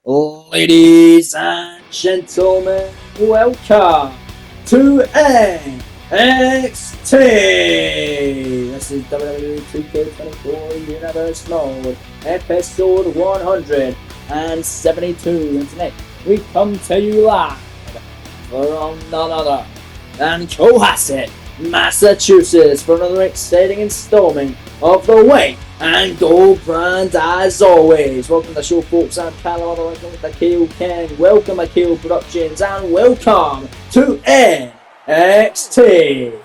Ladies and gentlemen, welcome to NXT! This is WWE 2K24 Universe Mode, episode 172. And tonight we come to you live from none other than Cohasset, Massachusetts, for another exciting installment of the White and Gold brand. As always, welcome to the show, folks. I'm Callum, welcome to Akil King, welcome Akil Productions, and welcome to NXT.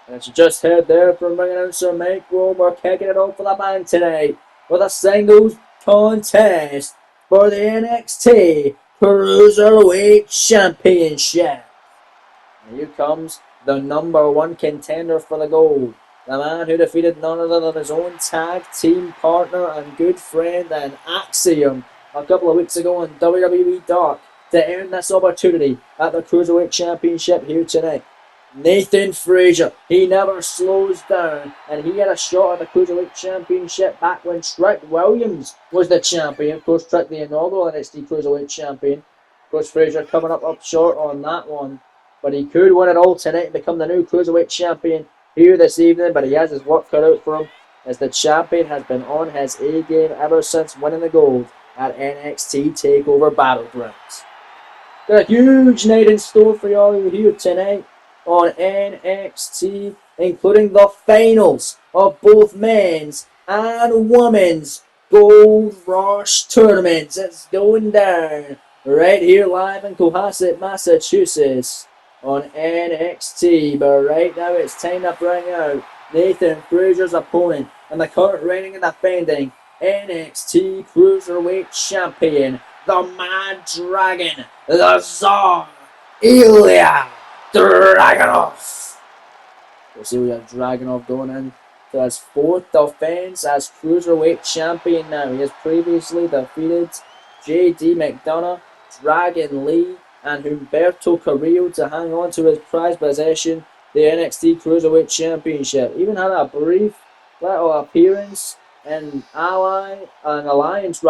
As you just heard there from ring announcer Mike Rome, we're kicking it off for the band tonight with a singles contest for the NXT Cruiserweight Championship. And here comes the number one contender for the gold, the man who defeated none other than his own tag team partner and good friend and Axiom a couple of weeks ago on WWE Dark to earn this opportunity at the Cruiserweight Championship here tonight. Nathan Frazier, he never slows down, and he had a shot at the Cruiserweight Championship back when Trick Williams was the champion. Of course, Trick, the inaugural NXT Cruiserweight champion. Of course, Frazier coming up short on that one, but he could win it all tonight and become the new Cruiserweight champion here this evening, but he has his work cut out for him, as the champion has been on his A-game ever since winning the gold at NXT TakeOver Battlegrounds. Got a huge night in store for y'all here tonight on NXT, including the finals of both men's and women's Gold Rush tournaments. It's going down right here live in Cohasset, Massachusetts on NXT. But right now it's time to bring out Nathan Frazier's opponent and the current reigning and defending NXT Cruiserweight Champion, the Mad Dragon, the Tsar, Ilya Dragunov. We'll see we have Dragunov going in to his fourth defense as Cruiserweight Champion now. He has previously defeated JD McDonough, Dragon Lee, and Humberto Carrillo to hang on to his prized possession, the NXT Cruiserweight Championship. Even had a brief little appearance in alliance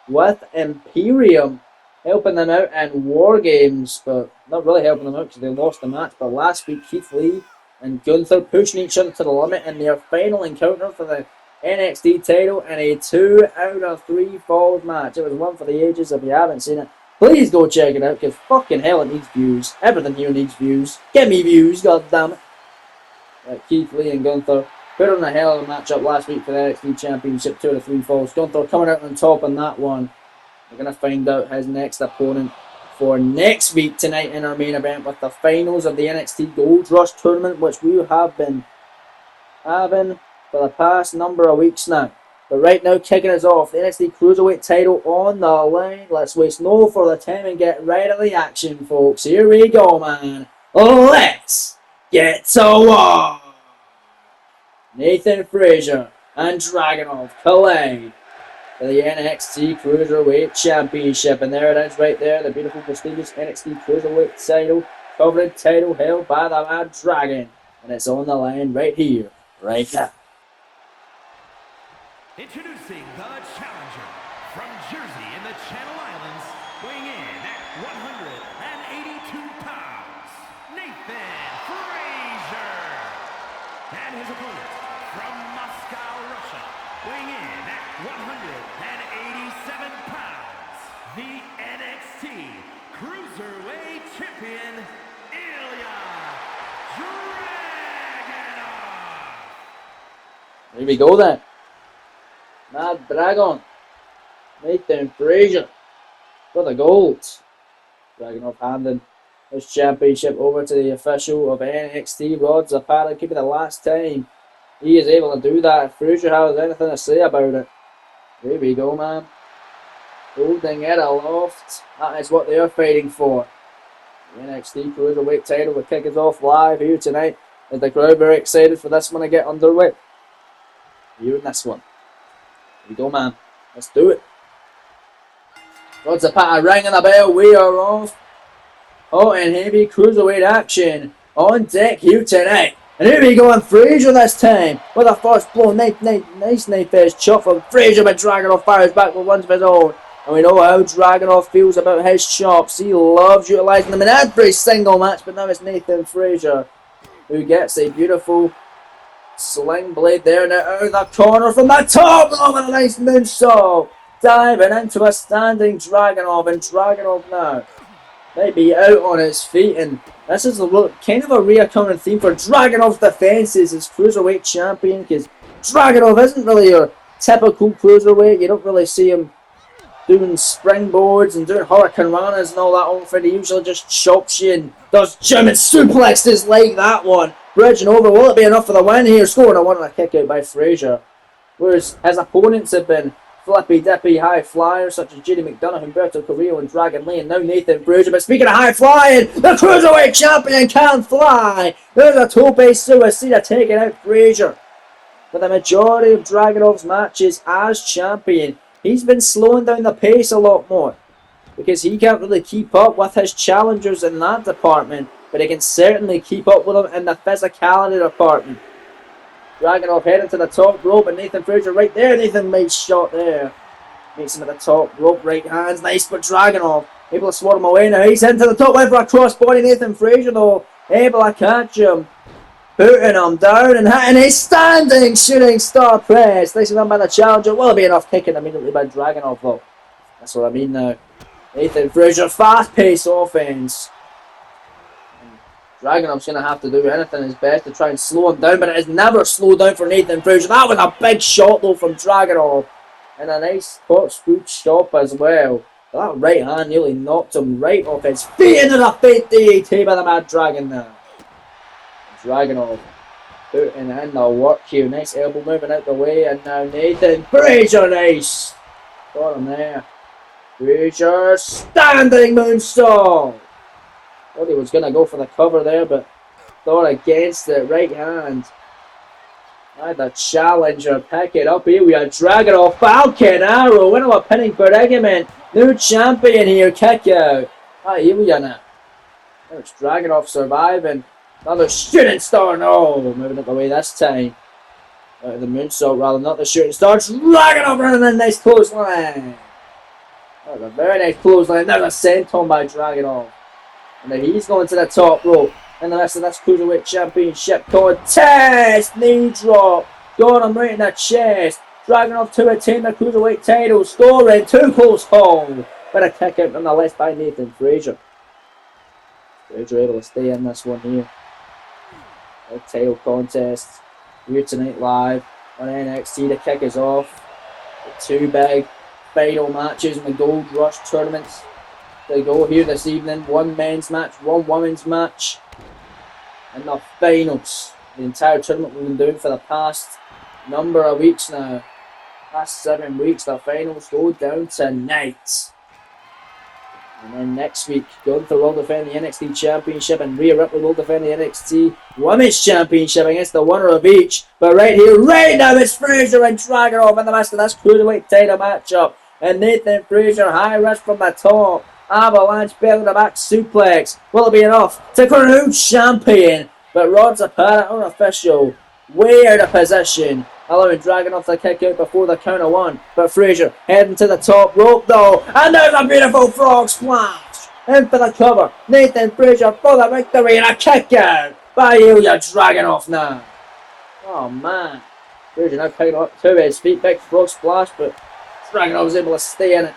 with Imperium, helping them out in War Games, but not really helping them out because they lost the match. But last week, Keith Lee and Gunther pushing each other to the limit in their final encounter for the NXT title in a 2 out of 3 falls match. It was one for the ages. If you haven't seen it, please go check it out, because fucking hell, it needs views. Everything here needs views. Get me views, goddammit. Keith Lee and Gunther put on a hell of a matchup last week for the NXT Championship, 2 out of 3 falls. Gunther coming out on top on that one. We're going to find out his next opponent for next week tonight in our main event with the finals of the NXT Gold Rush tournament, which we have been having for the past number of weeks now. But right now, kicking us off, the NXT Cruiserweight title on the line. Let's waste no further time and get right to the action, folks. Here we go, man. Let's get to war. Nathan Frazier and Dragunov collide for the NXT Cruiserweight Championship. And there it is right there, the beautiful, prestigious NXT Cruiserweight title, coveted title held by the Mad Dragon. And it's on the line right here, right now. Introducing the challenger from Jersey in the Channel Islands, weighing in at 182 pounds, Nathan Frazier. And his opponent from Moscow, Russia, weighing in at 187 pounds, the NXT Cruiserweight Champion, Ilya Dragunov. Here we go then. Mad Dragon, Nathan Frazier for the gold. Dragunov handing his championship over to the official of NXT, Rod Zapata. Could be the last time he is able to do that. If Frazier has anything to say about it. Here we go, man. Holding it aloft. That is what they are fighting for. The NXT Cruiserweight title will kick us off live here tonight. Is the crowd very excited for this one to get underway? Here in this one. Here we go, man. Let's do it. Rod Zapata ringing the bell. We are off. Hot and heavy cruiserweight action on deck here tonight And here we go, and Fraser this time with a first blow. Nice knife edge chop from Fraser, but Dragunov fires back with ones of his own. And we know how Dragunov feels about his chops. He loves utilising them in every single match, but now it's Nathan Fraser who gets a beautiful sling blade there now out of the corner from the top rope with a nice moonsault. Diving into a standing Dragunov, and Dragunov now may be out on his feet, and this is kind of a reoccurring theme for Dragunov's defences as cruiserweight champion, because Dragunov isn't really your typical cruiserweight. You don't really see him doing springboards and doing hurricane ranas and all that outfit. He usually just chops you and does German suplexes like that one. Bridging over, will it be enough for the win here? Scoring a one on a kick out by Fraser. Whereas his opponents have been flippy dippy high flyers such as Jerry McDonough, Humberto Carrillo and Dragon Lee, and now Nathan Fraser. But speaking of high flying, the cruiserweight champion can fly. There's a tope suicida taking out Fraser. For the majority of Dragunov's matches as champion, he's been slowing down the pace a lot more because he can't really keep up with his challengers in that department, but he can certainly keep up with them in the physicality department. Dragunov heading to the top rope, and Nathan Fraser right there. Nathan makes shot there. Makes him at the top rope, right hands. Nice, but Dragunov able to swat him away now. He's into the top line for a crossbody. Nathan Fraser though able to catch him, putting him down and hitting a standing shooting star press. This is done by the challenger. Will it be enough? Kicking immediately by Dragunov though. That's what I mean now. Nathan Fraser, fast-paced offense. Dragunov's going to have to do anything his best to try and slow him down, but it has never slowed down for Nathan Fraser. That was a big shot though from Dragunov, and a nice corkscrew chop as well. That right hand nearly knocked him right off his feet into the fate DDT by the Mad Dragon now. Dragunov putting in the work here. Nice elbow moving out the way, and now Nathan Fraser, nice. Got him there. Fraser, standing moonsault. Thought he was going to go for the cover there, but thought against it. Right hand. And the challenger pick it up here. We are Dragunov, Falcon Arrow, winner of a pinning predicament. New champion here, kick out. Here we are now. Now it's Dragunov surviving. Another shooting star. No, moving it away this time. Out of the moonsault rather, not the shooting star. Dragunov running a nice clothesline. That was a very nice clothesline. There's a senton by Dragunov. And then he's going to the top rope. And the rest of this Cruiserweight Championship contest. Knee drop. Got him right in the chest. Dragunov to attain the Cruiserweight title. Scoring. Too close call. But a kick out nonetheless by Nathan Fraser. Fraser able to stay in this one here. A title contest. Here tonight live on NXT. The kick is off. The two big final matches in the Gold Rush tournaments. They go here this evening. One men's match, one women's match. And the finals. The entire tournament we've been doing for the past number of weeks now. Past 7 weeks. The finals go down tonight. And then next week, Gunther will defend the NXT Championship, and Rhea Ripley will defend the NXT Women's Championship against the winner of each. But right here, right now, it's Fraser and Dragunov in the midst of this Cruiserweight title matchup. And Nathan Fraser, high risk from the top. Avalanche belly to back suplex. Will it be enough to crown champion? But Rod Zapata, unofficial, way out of position, allowing Dragunov to kick out before the count of one. But Fraser heading to the top rope though, and there's a beautiful frog splash. In for the cover, Nathan Fraser for the victory, and a kick out by Ilya Dragunov now. Oh man, Fraser now picking up to his feet, big frog splash, but Dragunov was able to stay in it.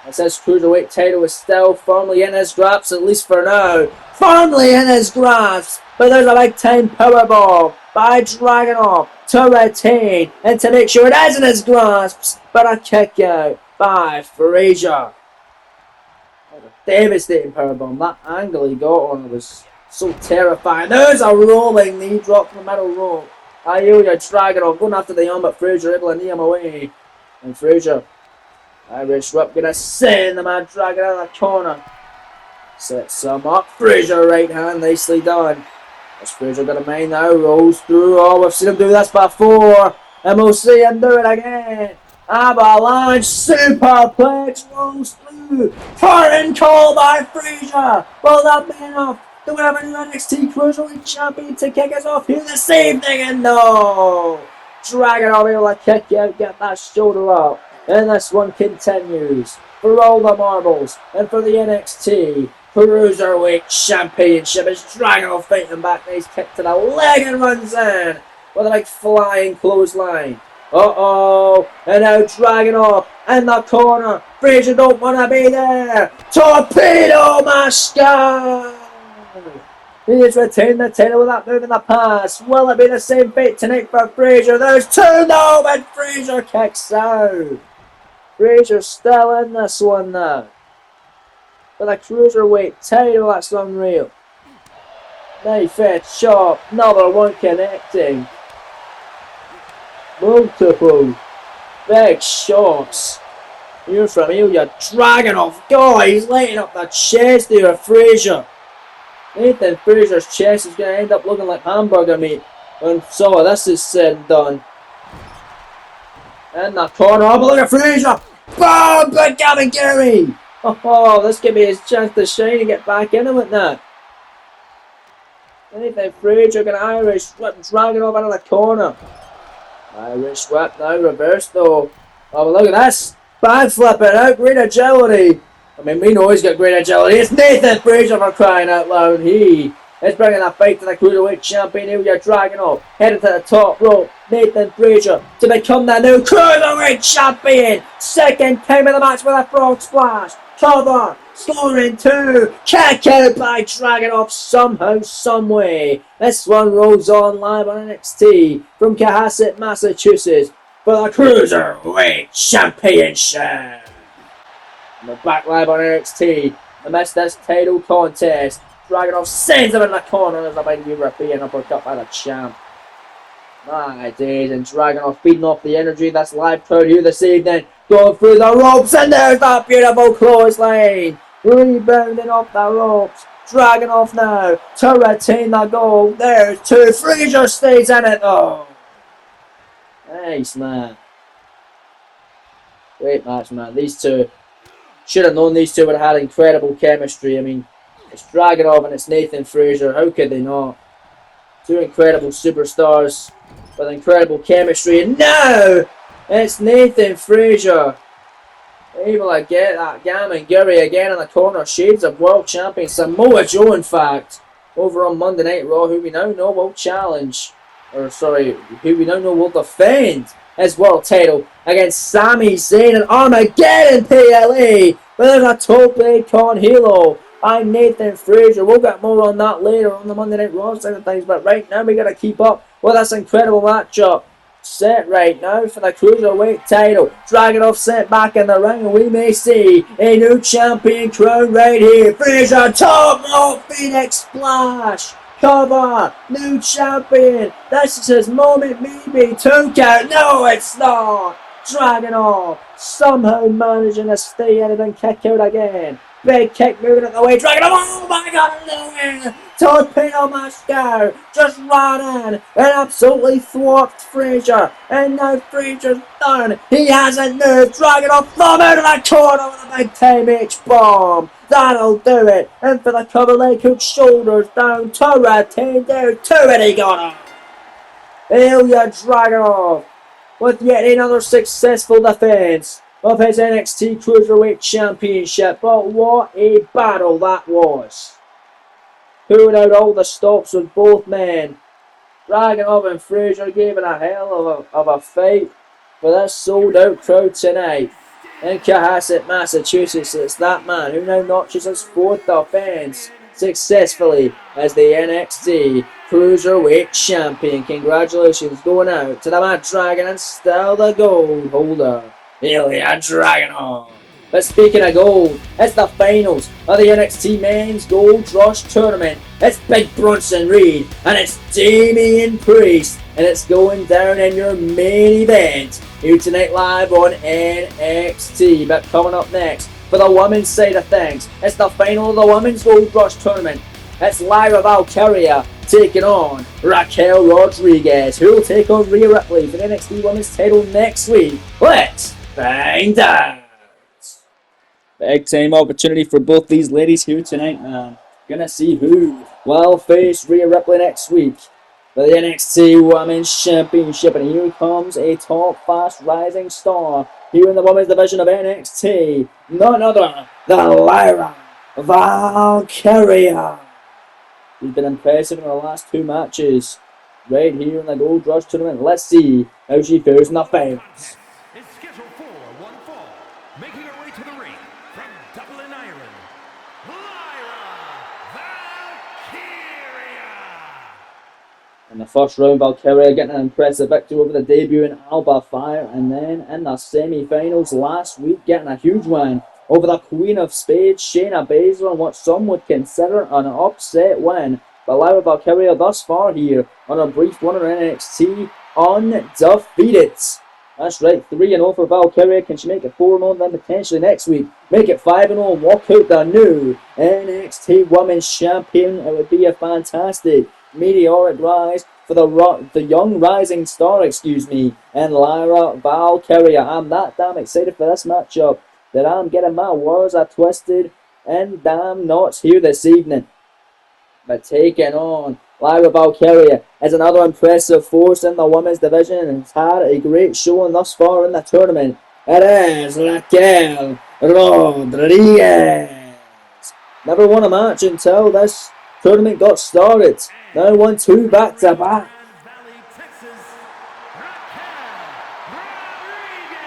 It says Cruiserweight title is still firmly in his grasp, at least for now. Firmly in his grasp. But there's a big time powerbomb by Dragunov to retain and to make sure it is in his grasp. But a kick out by Fraser. A devastating powerbomb. That angle he got on was so terrifying. There's a rolling knee drop from the middle rope. Ilya Dragunov going after the arm, but Fraser able to knee him away. And Fraser, Irish Whip gonna send the Mad Dragon out of the corner. Sets him up. Fraser right hand, nicely done. As Fraser got a main now, rolls through. Oh, we've seen him do this before. And we'll see him do it again. Avalanche superplex rolls through. Curtain call by Fraser. Will that be enough Do we have a new NXT Cruiserweight Champion to kick us off here this evening? And no! Dragunov able to kick out, get that shoulder up. And this one continues for all the marbles and for the NXT Cruiserweight Championship. As Dragunov fighting back, and he's kicked to the leg and runs in with a big flying clothesline. Uh-oh, and now Dragunov in the corner. Frazier don't want to be there. Torpedo Master! He has retained the title with that move in the past. Will it be the same fate tonight for Frazier? There's 2 now, but Frazier kicks out. Frazier's still in this one now. With a Cruiserweight title, that's unreal. Knife edge chop, another one connecting. Multiple big shots here from Ilya Dragunov. God, he's lighting up the chest there of Frazier. Nathan Frazier's chest is going to end up looking like hamburger meat when some of this is said and done. In the corner, oh, but look at Frazier! Boom! Big Gary! Oh, this could be his chance to shine and get back into it now. Nathan Frazier going to Irish whip Dragunov out of the corner. Irish whip now, reverse though. Oh, but look at this. Bad flipping out, great agility. I mean, we know he's got great agility. It's Nathan Frazier for crying out loud. He is bringing that fight to the Cruiserweight Champion. Here we are, Dragunov headed to the top rope. Nathan Frazier to become the new Cruiserweight Champion. Second time in the match with a frog splash. Cover, scoring 2. Kick out by Dragunov somehow, some way. This one rolls on live on NXT from Cohasset, Massachusetts for the Cruiserweight Championship. And we're back live on NXT amidst this title contest. Dragunov sends him in the corner as a big European uppercut by the champ. My days, and Dragunov feeding off the energy that's live crowd here this evening. Going through the ropes, and there's that beautiful clothesline. Rebounding off the ropes. Dragunov now to retain the goal. There's 2. Frazier stays in it though. Nice, man. Great match, man. These two, should have known these two would have had incredible chemistry. I mean, it's Dragunov and it's Nathan Frazier. How could they not? 2 incredible superstars with incredible chemistry. And now it's Nathan Frazier able to get that Gary again in the corner. Shades of world champion Samoa Joe, in fact, over on Monday Night Raw, who we now know will challenge, who we now know will defend his world title against Sami Zayn and Armageddon PLE. But there's a Tope Con Hilo by Nathan Frazier. We'll get more on that later on the Monday Night Raw side of things, but right now we got to keep up with this incredible matchup set right now for the Cruiserweight title. Dragunov sent back in the ring, and we may see a new champion crowned right here. Frazier, top rope Phoenix splash. Cover, new champion. This is his moment, maybe. 2 count. No, it's not. Dragunov somehow managing to stay in it and kick out again. Big kick moving out the way. Dragunov, oh my god, no! Torpedo Master just ran in and absolutely thwarted Frazier. And now Frazier's done. He hasn't moved. Dragunov thumb out of the corner with a big time H-bomb. That'll do it. And for the cover, leg hook, shoulders down to retain. There, 2 and he got him. Ilya Dragunov with yet another successful defense of his NXT Cruiserweight Championship. But what a battle that was. Pulling out all the stops with both men. Dragunov and Frazier gave it a hell of a fight for this sold out crowd tonight. In Cohasset, Massachusetts, it's that man who now notches his 4th defense successfully as the NXT Cruiserweight Champion. Congratulations going out to the Mad Dragon and still the gold holder, Ilya Dragunov. But speaking of gold, it's the finals of the NXT Men's Gold Rush Tournament. It's Big Bronson Reed and it's Damian Priest, and it's going down in your main event here tonight live on NXT. But coming up next for the women's side of things, it's the final of the Women's Gold Rush Tournament. It's Lyra Valkyria taking on Raquel Rodriguez, who will take on Rhea Ripley for the NXT Women's title next week. Let's find out. Big time opportunity for both these ladies here tonight, man. Gonna see who will face Rhea Ripley next week for the NXT Women's Championship. And here comes a top, fast rising star here in the women's division of NXT. None other than Lyra Valkyria. She's been impressive in her last 2 matches right here in the Gold Rush tournament. Let's see how she fares in the finals. Is scheduled for one fall. Making her way to the ring from Dublin, Ireland, Lyra Valkyria. In the first round, Valkyria getting an impressive victory over the debuting Alba Fire, and then in the semi-finals last week getting a huge win over the Queen of Spades, Shayna Baszler, in what some would consider an upset win. But Lyra Valkyria thus far here on a brief run in NXT undefeated. That's right, 3-0 for Valkyria. Can she make it 4-0 then potentially next week? Make it 5-0 and walk out the new NXT Women's Champion. It would be a fantastic meteoric rise for the young rising star, and Lyra Valkyria. I'm that damn excited for this matchup that I'm getting my words twisted and damn knots here this evening. But taking on Lyra Valkyria is another impressive force in the women's division and has had a great showing thus far in the tournament. It is Raquel Rodriguez. Never won a match until this tournament got started. Now won 2 back-to-back. Valley, Texas, Raquel Rodriguez.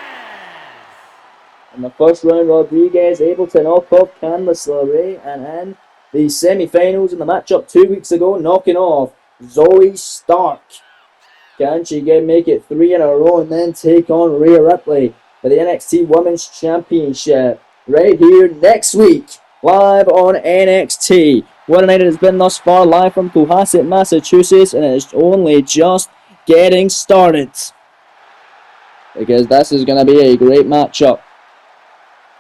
In the first round, Rodriguez able to knock off Candice LeRae, and in the semi-finals in the matchup 2 weeks ago, knocking off Zoe Stark. Can she make it 3 in a row and then take on Rhea Ripley for the NXT Women's Championship right here next week, live on NXT. What a night it has been thus far, live from Cohasset, Massachusetts, and it is only just getting started, because this is going to be a great matchup.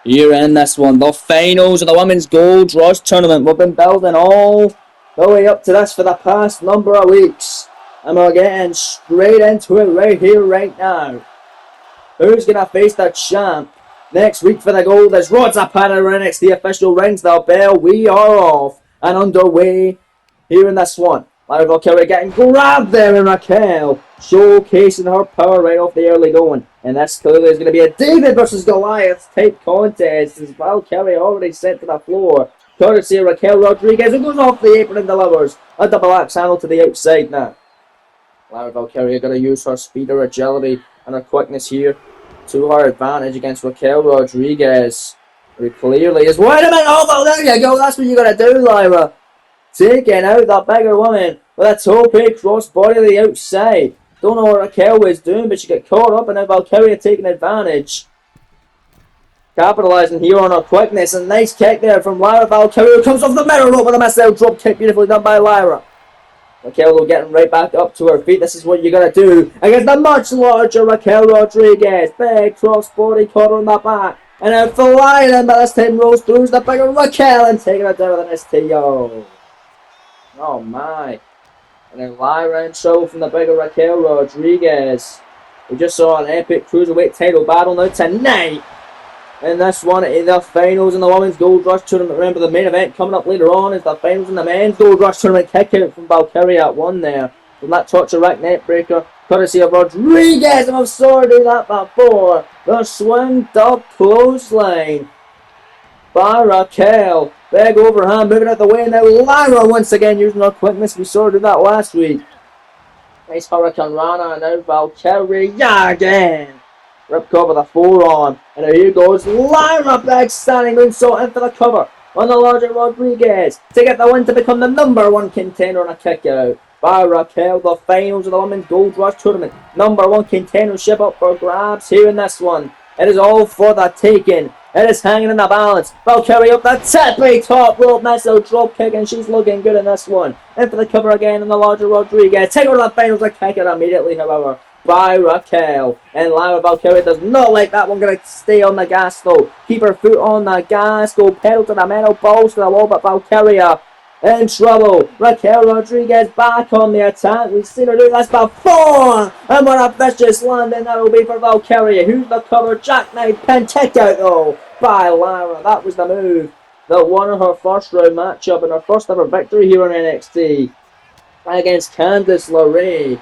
Here in this one, the finals of the Women's Gold Rush Tournament. We've been building all the way up to this for the past number of weeks, and we're getting straight into it right here, right now. Who's going to face the champ next week for the gold? As Rod Zapata NXT the official rings the bell. We are off and underway here in this one. Lyra Valkyria getting grabbed there, and Raquel showcasing her power right off the early going. And this clearly is going to be a David versus Goliath type contest, as Valkyria already sent to the floor. Courtesy of Raquel Rodriguez, who goes off the apron and delivers a double axe handle to the outside now. Lyra Valkyria going to use her speed, her agility, and her quickness here to her advantage against Raquel Rodriguez, who clearly is. Wait a minute! Oh, there you go! That's what you got to do, Lyra. Taking out the bigger woman with a tope crossbody to the outside. Don't know what Raquel was doing, but she got caught up, and now Valkyria taking advantage. Capitalizing here on her quickness, and nice kick there from Lyra Valkyria, who comes off the middle rope with a missile drop kick, beautifully done by Lyra. Raquel though getting right back up to her feet. This is what you gotta do against the much larger Raquel Rodriguez. Big crossbody caught on the back, and then flying in, but this time rolls through the bigger Raquel and taking it down with an STO. Oh my. And then Lyra in trouble from the bigger Raquel Rodriguez. We just saw an epic cruiserweight title battle now tonight. In this one, in the finals in the Women's Gold Rush Tournament. Remember, the main event coming up later on is the finals in the Men's Gold Rush Tournament. Kick out from Valkyria at 1 there. From that touch of rack net breaker, courtesy of Rodriguez. And I've saw her do that before. The swing dub clothesline by Raquel. Big overhand, moving out the way. Now Lyra once again using her quickness. We saw her do that last week. Nice Hurricane Rana, and now Valkyria again. Rip cover the forearm, and here goes Lyra back standing moonsault in for the cover on the larger Rodriguez to get the win to become the #1 contender on a kick out by Raquel. The finals of the Women's Gold Rush Tournament, #1 contendership up for grabs here in this one. It is all for the taking. It is hanging in the balance. Valkyria up the tippy top rope missile drop kick, and she's looking good in this one. In for the cover again on the larger Rodriguez. Take her to the finals, a kick out immediately, however, by Raquel. And Lyra Valkyria does not like that one. Going to stay on the gas though. Keep her foot on the gas. Go pedal to the metal. Balls to the wall. But Valkyria in trouble. Raquel Rodriguez back on the attack. We've seen her do this before. And what a vicious landing that will be for Valkyria. Who's the cover? Jackknife pin kick out though by Lyra. That was the move that won her first round matchup and her first ever victory here on NXT against Candice LeRae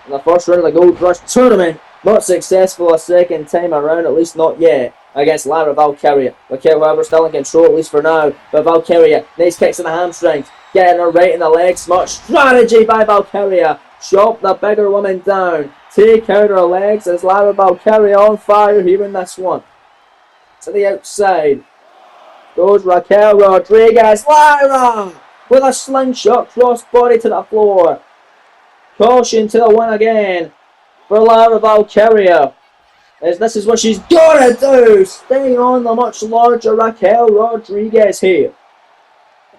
in the first round of the Gold Rush tournament. Not successful a second time around, at least not yet, against Lyra Valkyria. Raquel, however, still in control, at least for now. But Valkyria, nice kicks in the hamstrings, getting her right in the leg. Smart strategy by Valkyria. Chop the bigger woman down. Take out her legs as Lyra Valkyria on fire here in this one. To the outside goes Raquel Rodriguez. Lyra with a slingshot crossbody to the floor. Caution to the one again for Lyra Valkyria, as this is what she's gonna do. Staying on the much larger Raquel Rodriguez here.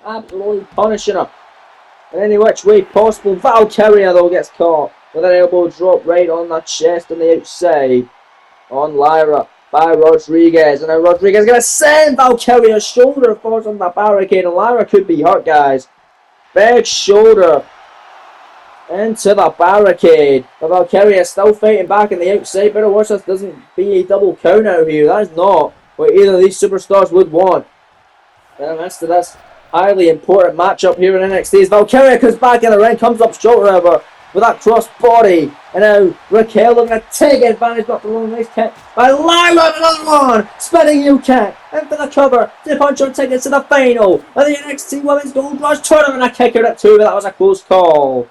Absolutely punishing her in any which way possible. Valkyria though gets caught with an elbow drop right on the chest on the outside on Lyra by Rodriguez. And now Rodriguez is going to send Valkyria's shoulder forward on the barricade. And Lyra could be hurt, guys. Big shoulder into the barricade. But Valkyria is still fighting back on the outside. Better watch this doesn't be a double count out here. That is not what either of these superstars would want. In the midst of this highly important matchup here in NXT, as Valkyria comes back in the ring, comes up short, however, with that cross body. And now Raquel looking to take advantage, not the long nice kick by Lyra, another one, spinning heel kick, in for the cover, to punch on tickets to the final of the NXT Women's Gold Rush Tournament. A kick out at 2, but that was a close call.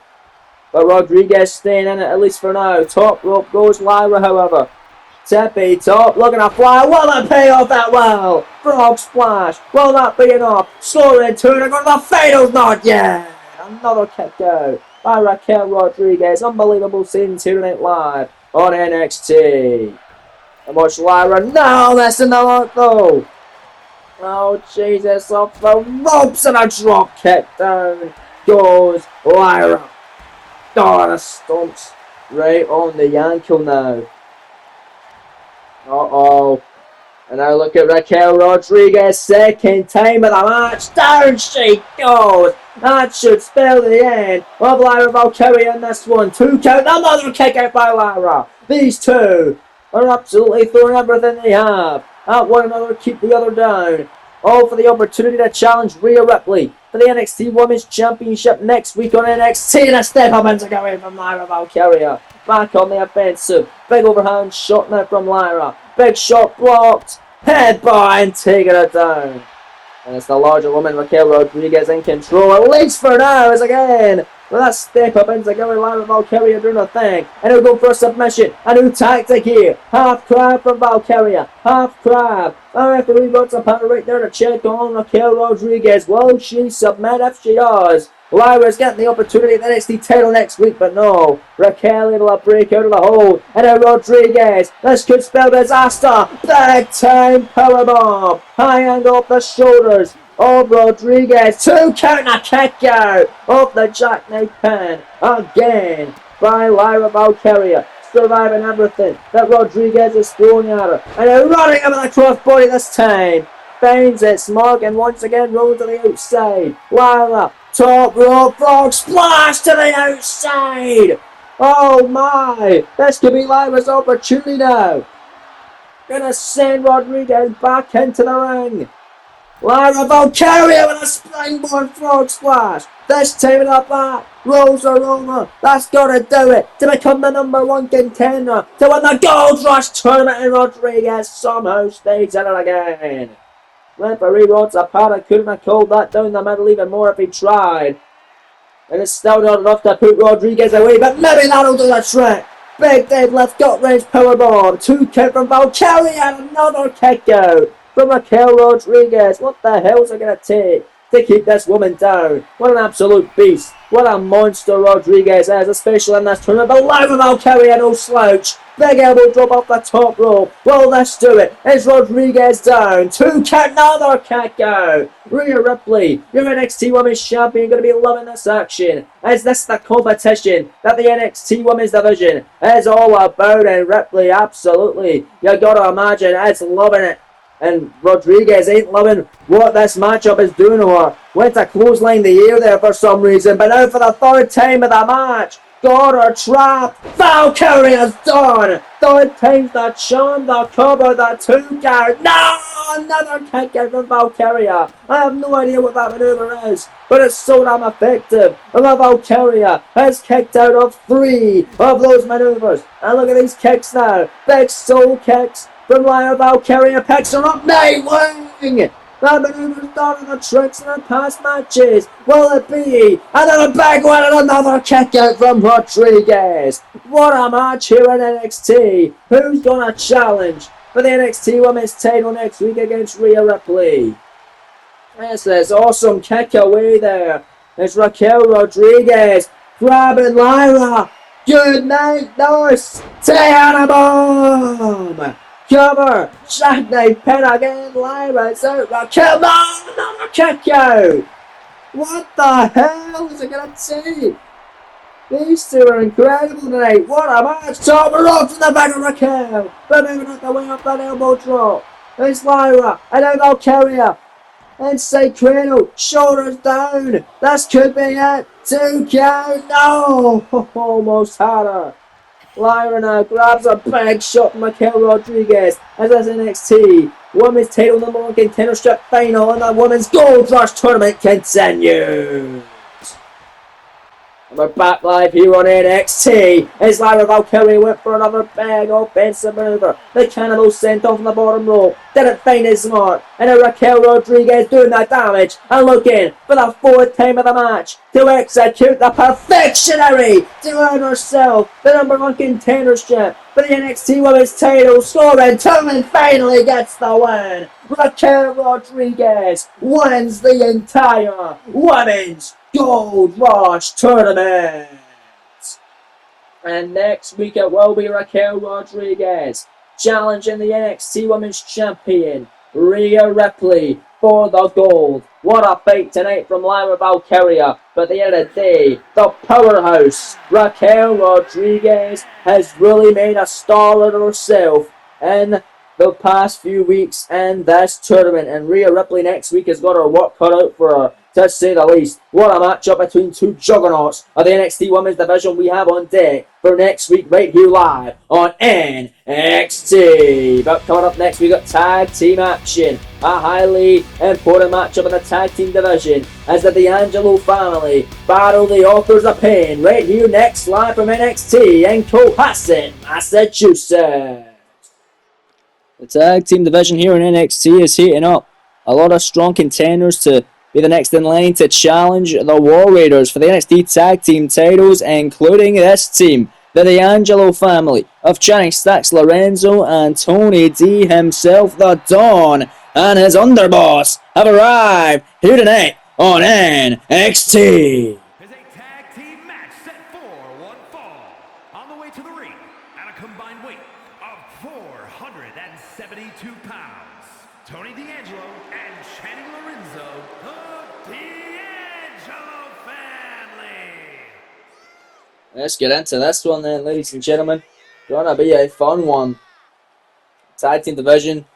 But Rodriguez staying in it, at least for now. Top rope goes Lyra, however. Tippy top, looking to fly. Will it pay off that well? Frog splash. Will that be enough? Slow into it. Going to the finals. Not yet. Another kick out by Raquel Rodriguez. Unbelievable scenes here tonight live on NXT. And watch Lyra now. Listen to that though. Oh Jesus! Off the ropes and a drop kick down goes Lyra. Oh, the stomps right on the ankle now. Uh-oh. And now look at Raquel Rodriguez, second time of the match. Down she goes. That should spell the end of Lyra Valkyria in this one. 2 count, another kick out by Lyra. These two are absolutely throwing everything they have at one another, keep the other down. All for the opportunity to challenge Rhea Ripley for the NXT Women's Championship next week on NXT. And a step up and away from Lyra Valkyria. Back on the offensive. Big overhand shot now from Lyra. Big shot blocked. Headbutt and taking it down. And it's the larger woman, Raquel Rodriguez, in control. At least for now, as again, with that step up into Gary Lyra Valkyria doing a thing. And he'll go for a submission. A new tactic here. Half crab from Valkyria. Half crab. The referee wants a panel right there to check on Raquel Rodriguez. Will she submit? If she does, Lyra's getting the opportunity at the NXT title next week, but no. Raquel able to break out of the hole. And now Rodriguez. This could spell disaster. Big time powerbomb. High angle up the shoulders of Rodriguez. 2 count, a kick out of the jackknife pin. Again by Lyra Valkyria. Surviving everything that Rodriguez is throwing at her. And now running up with a crossbody this time. Finds its mark and once again rolls to the outside. Lyra. Top rope frog splash to the outside. Oh my. This could be Lyra's opportunity now. Gonna send Rodriguez back into the ring. Lyra Valkyria with a springboard frog splash. This time in the back. Rolls her over. That's gonna do it. To become the #1 contender. To win the Gold Rush Tournament. And Rodriguez somehow stays in it again. Referee Rods Apara couldn't have called that down the middle even more if he tried. And it's still not enough to put Rodriguez away, but maybe that'll do the trick. Big deadlift, gut wrench powerbomb. 2 count from Valkyria and another kick out from Raquel Rodriguez. What the hell's it going to take to keep this woman down? What an absolute beast. What a monster Rodriguez is, especially in this tournament. But Lyra Valkyria, no slouch. Big elbow drop off the top rope. Will this do it? Is Rodriguez down? 2 count, another kick out. Rhea Ripley, your NXT Women's Champion, going to be loving this action. Is this the competition that the NXT Women's Division is all about? And Ripley, absolutely, you got to imagine, is loving it. And Rodriguez ain't loving what this matchup is doing to her. Went to clothesline the air there for some reason. But now for the 3rd time of the match, got her trapped. Valkyria's done. Third time's the charm, the cover, the 2 count. No! Another kick out from Valkyria. I have no idea what that maneuver is, but it's so damn effective. And the Valkyria has kicked out of 3 of those maneuvers. And look at these kicks now. Big soul kicks from Lyra. Valkyria picks her up. Nightwing! That maneuver's done in the tricks in her past matches. Will it be another big one and another kick out from Rodriguez? What a match here in NXT. Who's gonna challenge for the NXT Women's title next week against Rhea Ripley? That's this awesome kick away there. It's Raquel Rodriguez grabbing Lyra. Good night, nurse. Tiana Bomb. Cover, jackknife pin again, Lyra, it's out, Raquel, no, another kick out! What the hell is it gonna take? These two are incredible tonight, what a match! Top rope from the back of Raquel, but moving out the way up that elbow drop. It's Lyra, and now Valkyria, inside cradle, shoulders down, this could be it, 2 count, no! Almost had her. Lyra now grabs a big shot from Raquel Rodriguez as this NXT Women's title #1 contendership final and the Women's Gold Rush tournament continues. And we're back live here on NXT as Lyra Valkyria went for another big offensive maneuver. The Cannibal sent off on the bottom rope, didn't find his mark, and now Raquel Rodriguez doing that damage and looking for the 4th time of the match to execute the perfectionary to earn herself the #1 contendership for the NXT Women's title, scoring 2 and finally gets the win. Raquel Rodriguez wins the entire Women's Gold Rush tournament. And next week it will be Raquel Rodriguez challenging the NXT Women's Champion Rhea Ripley for the gold. What a fight tonight from Lyra Valkyria, but at the end of the day, the powerhouse Raquel Rodriguez has really made a star of herself in the past few weeks in this tournament, and Rhea Ripley next week has got her work cut out for her, to say the least. What a matchup between 2 juggernauts of the NXT Women's Division we have on deck for next week right here live on NXT. But coming up next, we got tag team action. A highly important matchup in the tag team division as the D'Angelo family battle the Authors of Pain right here next live from NXT in Cohasset, Massachusetts. The tag team division here in NXT is heating up. A lot of strong contenders to be the next in line to challenge the War Raiders for the NXT tag team titles, including this team, the D'Angelo family of Channing Stacks, Lorenzo, and Tony D himself, the Dawn, and his underboss have arrived here tonight on NXT. Is a tag team match set for one fall. On the way to the ring at a combined weight of 472 pounds, Tony D'Angelo and Channing Lorenzo, the D'Angelo family. Let's get into this one then, ladies and gentlemen. Gonna be a fun one. Tag team division,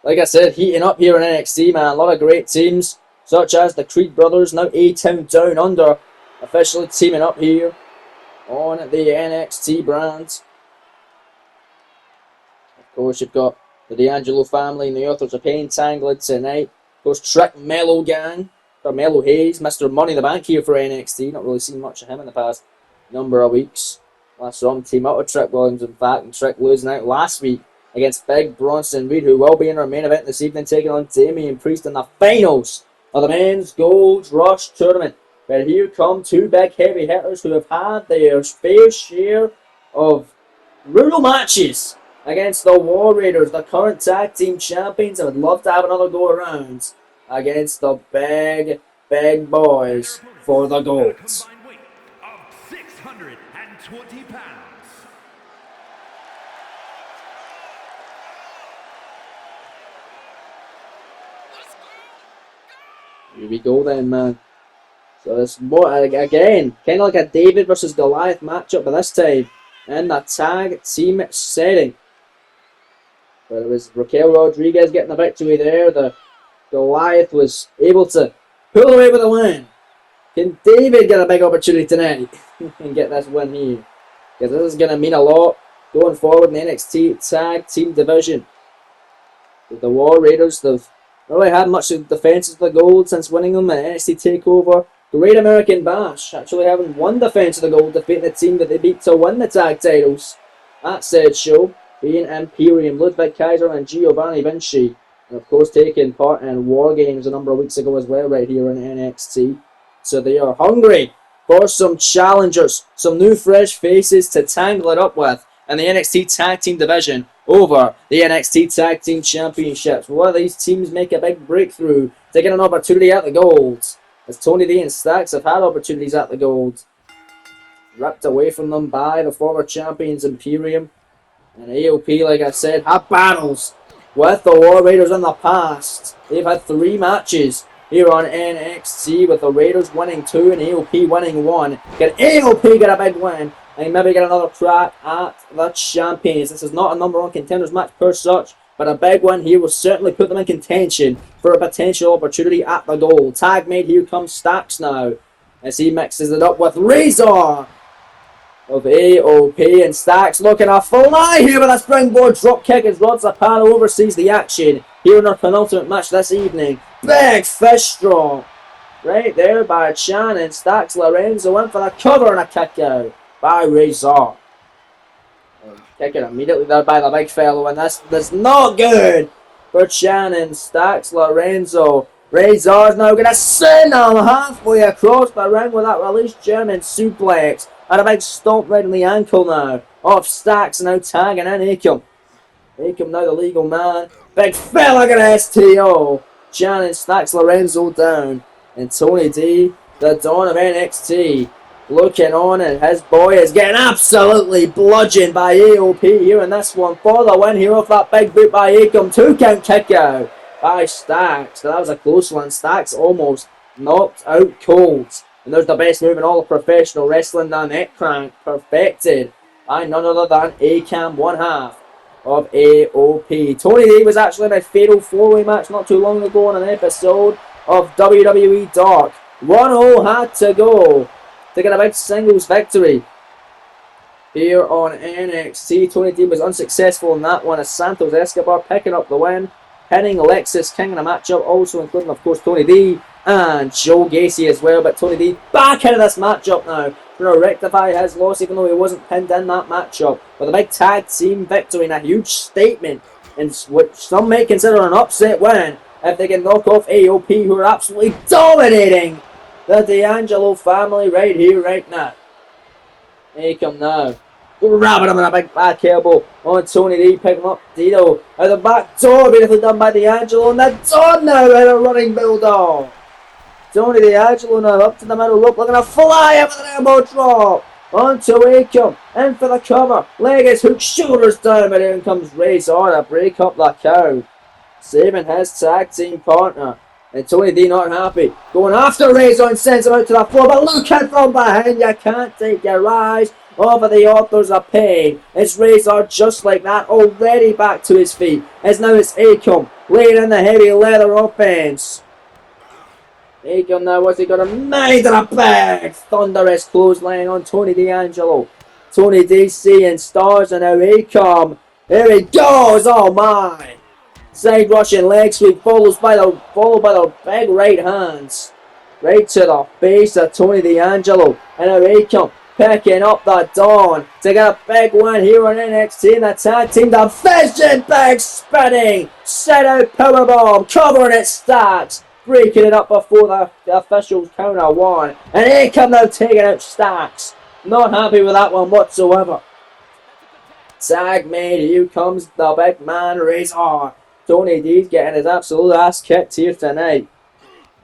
like I said, heating up here in NXT, man. A lot of great teams, such as the Creed brothers, now A-Town Down Under, officially teaming up here on the NXT brand. Of course, you've got the D'Angelo family and the Authors of Pain tangling tonight. Of course, Trick Mello Gang, or Mello Hayes, Mr. Money in the Bank here for NXT. Not really seen much of him in the past number of weeks. Last saw him team up with Trick Williams, in fact, and Trick losing out last week against Big Bronson Reed, who will be in our main event this evening, taking on Damian Priest in the finals of the Men's Gold Rush tournament. But here come 2 big heavy hitters who have had their fair share of brutal matches against the War Raiders, the current tag team champions. I would love to have another go around against the big boys for the gold. Combined weight of 620 pounds. Here we go then, man. So it's more, again, kind of like a David versus Goliath matchup, but this time in the tag team setting. But it was Raquel Rodriguez getting the victory there. The Goliath was able to pull away with a win. Can David get a big opportunity tonight? and get this win here. Because this is going to mean a lot going forward in the NXT Tag Team Division. The War Raiders, they've not really had much of defense of the gold since winning them at NXT TakeOver. Great American Bash actually having one defense of the gold, defeating the team that they beat to win the tag titles. That said show, being Imperium, Ludwig Kaiser and Giovanni Vinci. And of course taking part in War Games a number of weeks ago as well right here in NXT. So they are hungry for some challengers, some new fresh faces to tangle it up with in the NXT Tag Team Division over the NXT Tag Team Championships. Will one of these teams make a big breakthrough to get an opportunity at the gold? As Tony D and Stacks have had opportunities at the gold. Ripped away from them by the former champions Imperium. And AOP, like I said, have battles with the War Raiders in the past. They've had 3 matches here on NXT with the Raiders winning 2 and AOP winning 1. Can AOP get a big win and maybe get another crack at the champions? This is not a number 1 contenders match per such, but a big one here will certainly put them in contention for a potential opportunity at the goal. Tag made, here comes Stacks now as he mixes it up with Razor of AOP, and Stacks looking to fly here with a springboard drop kick as Rod Zapata oversees the action here in our penultimate match this evening. Big fish drop right there by Chan, and Stacks Lorenzo went for the cover and a kick out by Razor. Kicking immediately there by the big fellow, and that's not good for Chan and Stacks Lorenzo. Razor's now going to send him halfway across the ring with that released German suplex. And a big stomp right in the ankle now of Stacks, now tagging in Akam. Akam now the legal man. Big fella gonna STO. Chan and Stacks Lorenzo down. And Tony D, the Dawn of NXT, looking on, and his boy is getting absolutely bludgeoned by AOP here in this one for the win here off that big boot by Akam. 2 count kick out by Stacks. So that was a close one. Stacks almost knocked out cold. And there's the best move in all of professional wrestling, the neck crank, perfected by none other than Akam, one half of AOP. Tony D was actually in a fatal 4-way match not too long ago on an episode of WWE Dark. 1-0 had to go to get a big singles victory here on NXT. Tony D was unsuccessful in that one as Santos Escobar picking up the win, pinning Alexis King in a matchup, also including of course Tony D and Joe Gacy as well. But Tony D back into this matchup now, trying to rectify his loss even though he wasn't pinned in that matchup, with a big tag team victory and a huge statement, in which some may consider an upset win if they can knock off AOP, who are absolutely dominating the D'Angelo family right here, right now. Akam now grabbing him in a big back elbow on Tony D, picking up Dino at the back door, beautifully done by D'Angelo, and that's on now with a running bulldog. Tony D'Angelo now up to the middle rope, looking to fly up with an elbow drop onto Akam, in for the cover, leg is hooked, shoulders down, but in comes Razor to break up the count, saving his tag team partner. And Tony D not happy, going after Razor and sends him out to the floor, but look out from behind, you can't take your eyes over the authors of pain. It's Razor just like that, already back to his feet, as now it's Akam laying in the heavy leather offense. Akam now, what's he got? A made a big thunderous clothesline on Tony D'Angelo. Tony D seeing stars, and now Akam, here he goes, oh my! Side rushing leg sweep followed by the big right hands right to the face of Tony D'Angelo, and now Akam picking up the Dawn to get a big win here on NXT in the tag team division. Big spinning set out powerbomb, covering it, Stacks breaking it up before the officials count of 1, and Akam now taking out Stacks. Not happy with that one whatsoever. Tag made, here comes the big man Razor. Tony D's getting his absolute ass kicked here tonight.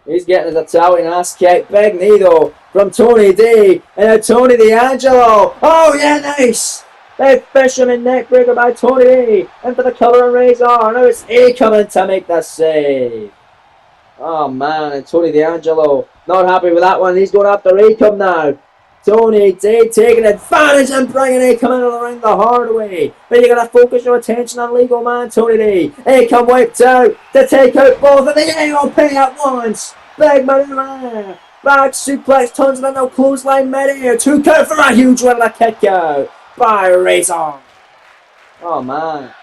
He's getting his Italian ass kicked. Big knee though from Tony D. And now Tony D'Angelo. Oh yeah, nice. Big fisherman neck breaker by Tony D. And for the cover and Razor. Now it's Akam in to make the save. Oh man, and Tony D'Angelo not happy with that one. He's going after Akam now. Tony D taking advantage and bringing Akam into the ring the hard way. But you gotta focus your attention on legal man Tony D. Akam wiped out to take out both of the AOP at once. Big maneuver. Back suplex, turns into a clothesline mid-air. 2 count for a huge one and a kick out by Razor. Oh man.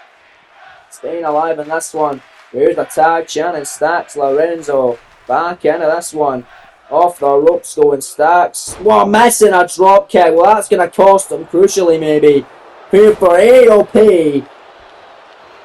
Staying alive in this one. Here's the tag, Shannon Stacks, Lorenzo. Back into this one. Off the ropes going Stacks. Whoa, missing a drop kick. Well, that's going to cost him crucially maybe. Here for AOP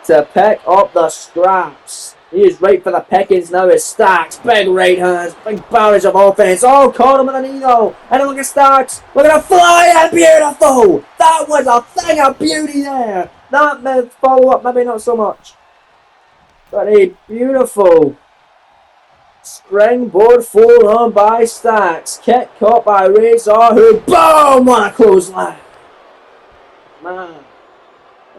to pick up the scraps. He is right for the pickings now as Stacks. Big right hands, big barrage of offense. Oh, caught him with an knee though. And look at Stacks. Look at a fly in, beautiful. That was a thing of beauty there. That mid follow-up, maybe not so much. But a beautiful springboard forearm by Stacks. Kick caught by Razor, who boom! What a clothesline. Man.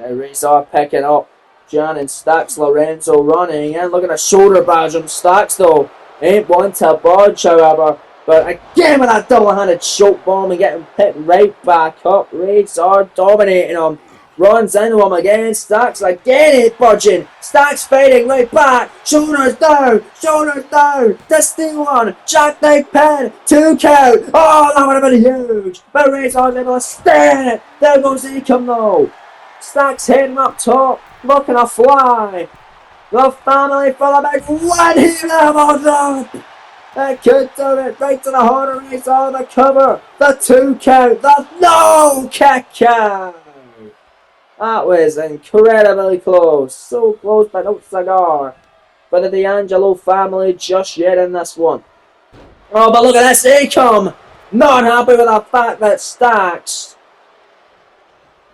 Razor picking up Shannon Stacks, Lorenzo running in. Look at a shoulder badge on Stacks though. Ain't one to budge, however. But again with that double-handed choke bomb and getting picked right back up. Razor dominating him. Runs into him again. Stacks again ain't budging. Stacks fading right back. Shoulders down. Shoulders down. To steal one. Jackknife pin. 2 count. Oh, that would have been huge. But Razor's able to stay in it. There goes Ecom though. Stacks heading up top. Looking to fly. The family for the big one here level drop. They could do it right to the heart of Razor. The cover. The 2 count. The no kick out. That was incredibly close. So close but no cigar. For the D'Angelo family just yet in this one. Oh, but look at this Ecom. Not happy with the fact that Stacks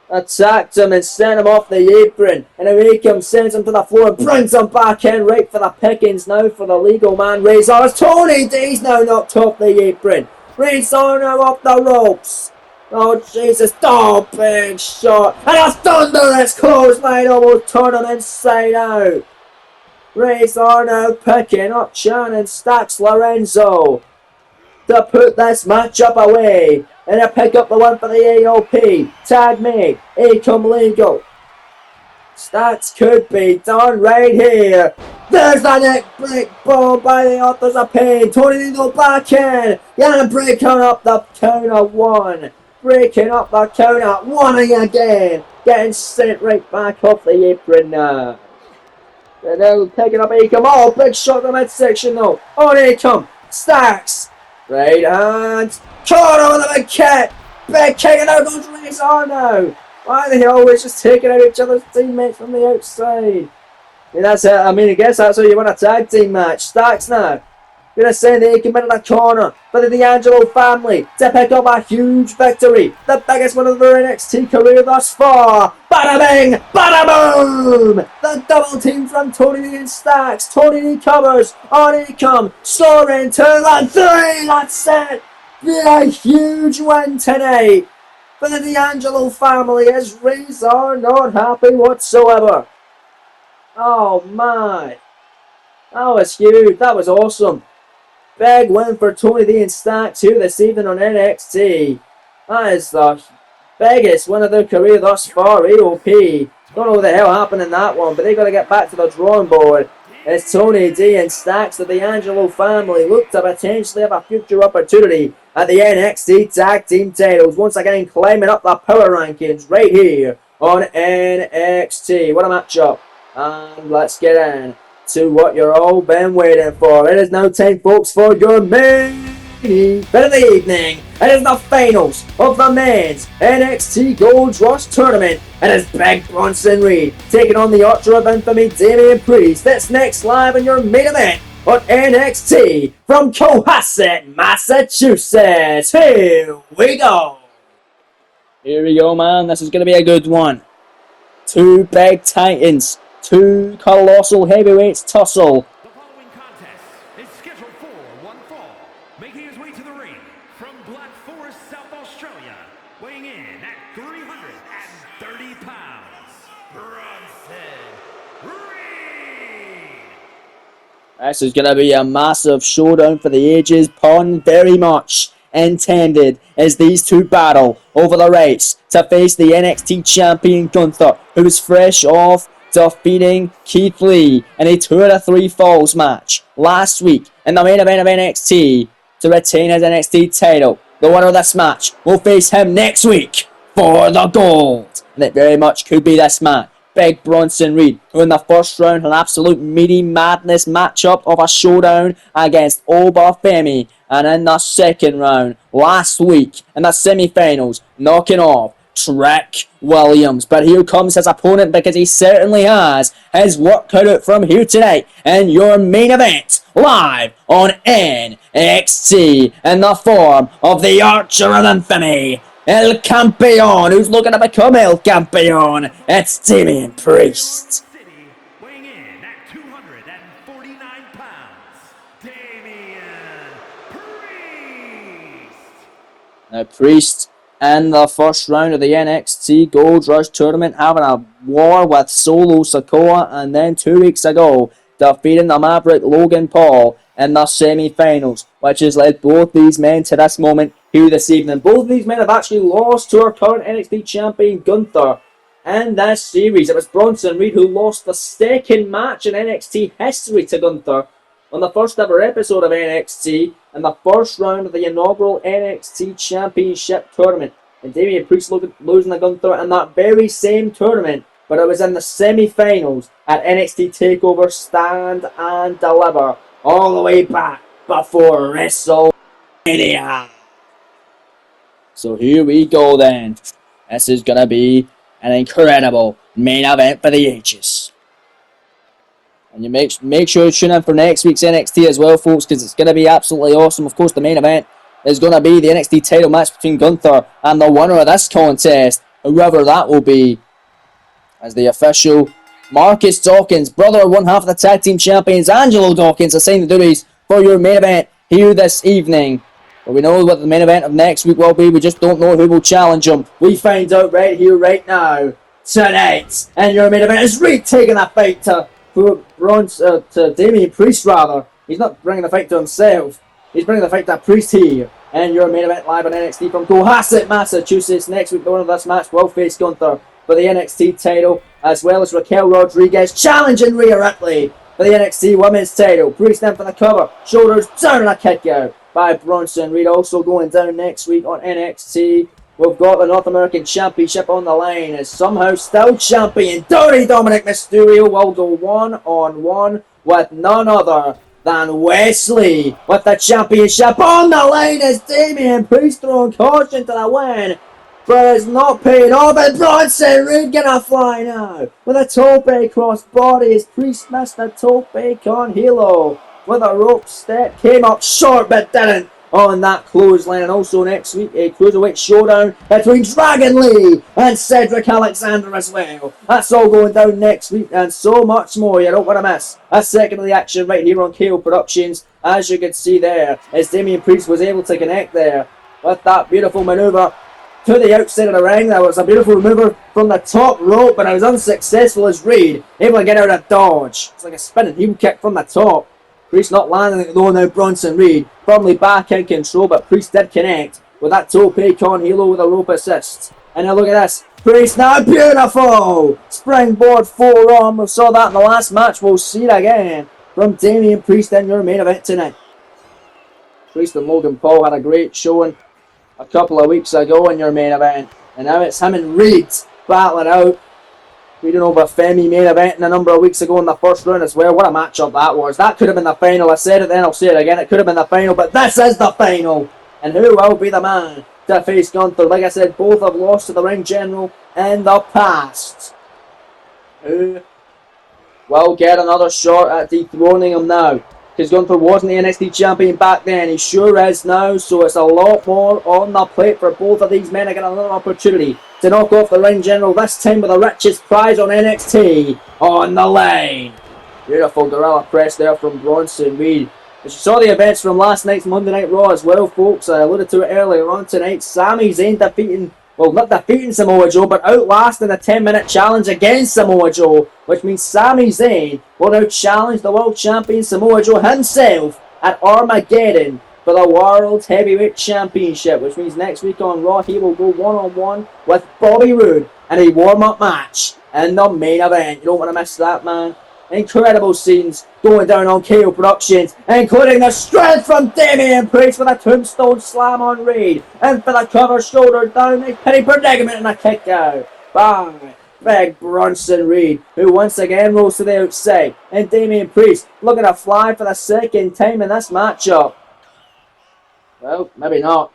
attacked him and sent him off the apron. And Ecom sends him to the floor and brings him back in right for the pickings now for the legal man Razor. As Tony D's now knocked off the apron. Razor now off the ropes. Oh Jesus, oh big shot. And a thunderous clothesline almost turned him inside out. Razor now picking up Shannon Stacks Lorenzo to put this matchup away. And to pick up the one for the AOP. Tag me, Ecom Legal. Stacks could be done right here. There's the neck break bomb by the Authors of Pain. Tony Legal back in. And breaking up the count of 1. Breaking up the count at 1 again. Getting sent right back off the apron now. And now picking up Ecom. Oh, big shot in the midsection though. On Ecom. Stacks. Right hand. Caught him with a big kick. Big kick and out goes Razor now. Why are they always just taking out each other's teammates from the outside? That's it. I guess that's how you win a tag team match. Stacks now. Gonna send Ecom into the corner for the D'Angelo family to pick up a huge victory. The biggest one of their NXT career thus far. Bada bing, bada boom! The double team from Tony D and Stacks. Tony D covers on Ecom. Soaring to the 3. That's it. A huge win tonight for the D'Angelo family as Razor not happy whatsoever. Oh my. That was huge. That was awesome. Big win for Tony D and Stacks here this evening on NXT. That is the biggest win of their career thus far, AOP. Don't know what the hell happened in that one, but they got to get back to the drawing board. As Tony D and Stacks of the D'Angelo family look to potentially have a future opportunity at the NXT Tag Team titles. Once again climbing up the power rankings right here on NXT. What a matchup. And let's get in to what you're all been waiting for. It is now time, folks, for your main event of the evening. It is the finals of the men's NXT Gold Rush Tournament. It is Big Bronson Reed taking on the Archer of Infamy, Damian Priest. That's next live in your main event on NXT from Cohasset, Massachusetts. Here we go. Here we go, man. This is going to be a good one. 2 big titans. 2 colossal heavyweights tussle. The following contest is scheduled for one fall. Making his way to the ring from Black Forest, South Australia, weighing in at 330 pounds, Bronson Reed. This is going to be a massive showdown for the ages, pun very much intended as these 2 battle over the rights to face the NXT champion Gunther, who is fresh off defeating Keith Lee in a 2 out of 3 falls match last week in the main event of NXT to retain his NXT title. The winner of this match will face him next week for the gold. And it very much could be this man, Big Bronson Reed, who in the first round had an absolute meaty madness matchup of a showdown against Obafemi. And in the second round, last week, in the semi-finals, knocking off Trick Williams. But here comes his opponent, because he certainly has his work cut out from here tonight in your main event, live on NXT, in the form of the Archer of Infamy, El Campeon, who's looking to become El Campeon. It's Damian Priest. City, weighing in at 249 pounds, Damian Priest. Now, Priest in the first round of the NXT Gold Rush Tournament, having a war with Solo Sikoa, and then 2 weeks ago defeating the Maverick Logan Paul in the semi-finals, which has led both these men to this moment here this evening. Both of these men have actually lost to our current NXT champion Gunther in this series. It was Bronson Reed who lost the second match in NXT history to Gunther on the first ever episode of NXT in the first round of the inaugural NXT Championship Tournament. And Damian Priest losing to Gunther in that very same tournament, but it was in the semi-finals at NXT TakeOver Stand and Deliver, all the way back before WrestleMania. So here we go then. This is going to be an incredible main event for the ages. And you make sure you tune in for next week's NXT as well, folks, because it's going to be absolutely awesome. Of course, the main event is going to be the NXT title match between Gunther and the winner of this contest, whoever that will be, as the official Marcus Dawkins, brother of one half of the tag team champions, Angelo Dawkins, assigned the duties for your main event here this evening. But we know what the main event of next week will be. We just don't know who will challenge him. We find out right here, right now, tonight. And your main event is Reed taking that fight to Damian Priest, rather. He's not bringing the fight to himself. He's bringing the fight to Priest here. And your main event live on NXT from Cohasset, Massachusetts. Next week, the winner of this match will face Gunther for the NXT title, as well as Raquel Rodriguez challenging Rhea Ripley for the NXT Women's title. Priest in for the cover. Shoulders down and a kick out by Bronson Reed. Also going down next week on NXT, we've got the North American Championship on the line, as somehow still champion Dirty Dominic Mysterio will go one-on-one with none other than Wesley, with the championship on the line as Damian Priest throwing caution to the wind. But it's not paid off, and Bronson Reed gonna fly now with a tope cross body as Priest missed a tope con hilo with a rope step, came up short but didn't on that clothesline. And also next week, a cruiserweight showdown between Dragon Lee and Cedric Alexander as well. That's all going down next week, and so much more you don't want to miss. A second of the action right here on KO Productions. As you can see there, as Damian Priest was able to connect there with that beautiful maneuver to the outside of the ring. That was a beautiful maneuver from the top rope, but it was unsuccessful as Reed able to get out of dodge. It's like a spinning heel kick from the top. Priest not landing it though. Now Bronson Reed firmly back in control, but Priest did connect with that tope con hilo with a rope assist. And now look at this. Priest now, beautiful springboard forearm. We saw that in the last match. We'll see it again from Damian Priest in your main event tonight. Priest and Logan Paul had a great showing a couple of weeks ago in your main event, and now it's him and Reed battling out. We don't know about Femi main event a number of weeks ago in the first round as well. What a matchup that was. That could have been the final. I said it then, I'll say it again. It could have been the final, but this is the final. And who will be the man to face Gunther? Like I said, both have lost to the ring general in the past. Who will get another shot at dethroning him now? Because Gunther wasn't the NXT champion back then. He sure is now. So it's a lot more on the plate for both of these men to get another opportunity to knock off the ring general, this time with the richest prize on NXT on the line. Beautiful gorilla press there from Bronson Reed. As you saw the events from last night's Monday Night Raw as well, folks, I alluded to it earlier on tonight. Sami Zayn not defeating Samoa Joe, but outlasting a 10-minute challenge against Samoa Joe, which means Sami Zayn will now challenge the world champion Samoa Joe himself at Armageddon for the World Heavyweight Championship, which means next week on Raw he will go one-on-one with Bobby Roode in a warm-up match in the main event. You don't want to miss that, man. Incredible scenes going down on KO Productions, including the strength from Damian Priest with a tombstone slam on Reed, and for the cover, shoulder down, a penny predicament and a kick out by Big Bronson Reed, who once again rolls to the outside, and Damian Priest looking to fly for the second time in this matchup. Well, maybe not.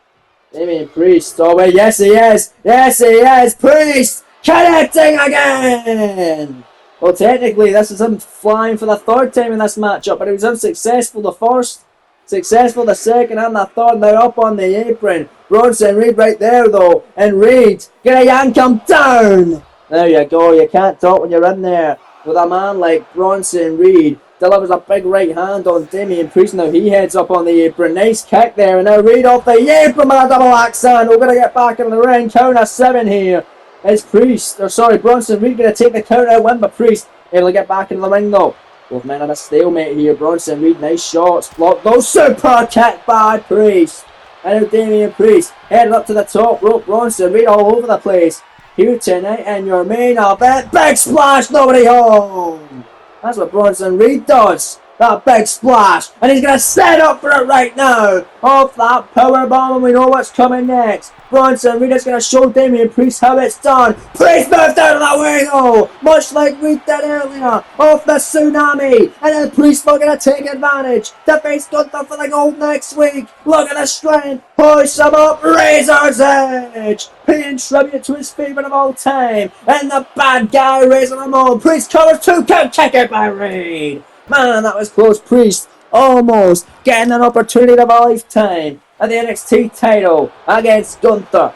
Damian Priest, oh wait, yes he is! Yes he is! Priest connecting again! Well, technically, this is him flying for the third time in this matchup, but he was unsuccessful the first, successful the second, and the third. Now up on the apron. Bronson Reed right there, though, and Reed gonna yank him down. There you go. You can't talk when you're in there with a man like Bronson Reed. Delivers a big right hand on Damian Priest. Now he heads up on the apron. Nice kick there, and now Reed off the apron with a double axe hand. We're gonna get back in the ring. Count of 7 here. It's Bronson Reed going to take the count out win, but Priest able to get back into the ring though. Both men in a stalemate here. Bronson Reed, nice shots. Blocked those. Super kick by Priest. And now Damian Priest headed up to the top rope. Bronson Reed all over the place. Here tonight in your main event. Big splash, nobody home. That's what Bronson Reed does. That big splash. And he's going to set up for it right now. Off that power bomb, and we know what's coming next. Bronson Reed is going to show Damian Priest how it's done. Priest moved out of the way though, much like we did earlier, off the tsunami. And then Priest looking to take advantage to face Gunther for the gold next week. Look at the strength, push him up, Razor's Edge, paying tribute to his favourite of all time, and the bad guy Razor Ramon. Priest covers 2 count, kick out by Reed. Man, that was close. Priest almost getting an opportunity of a lifetime at the NXT title against Gunther.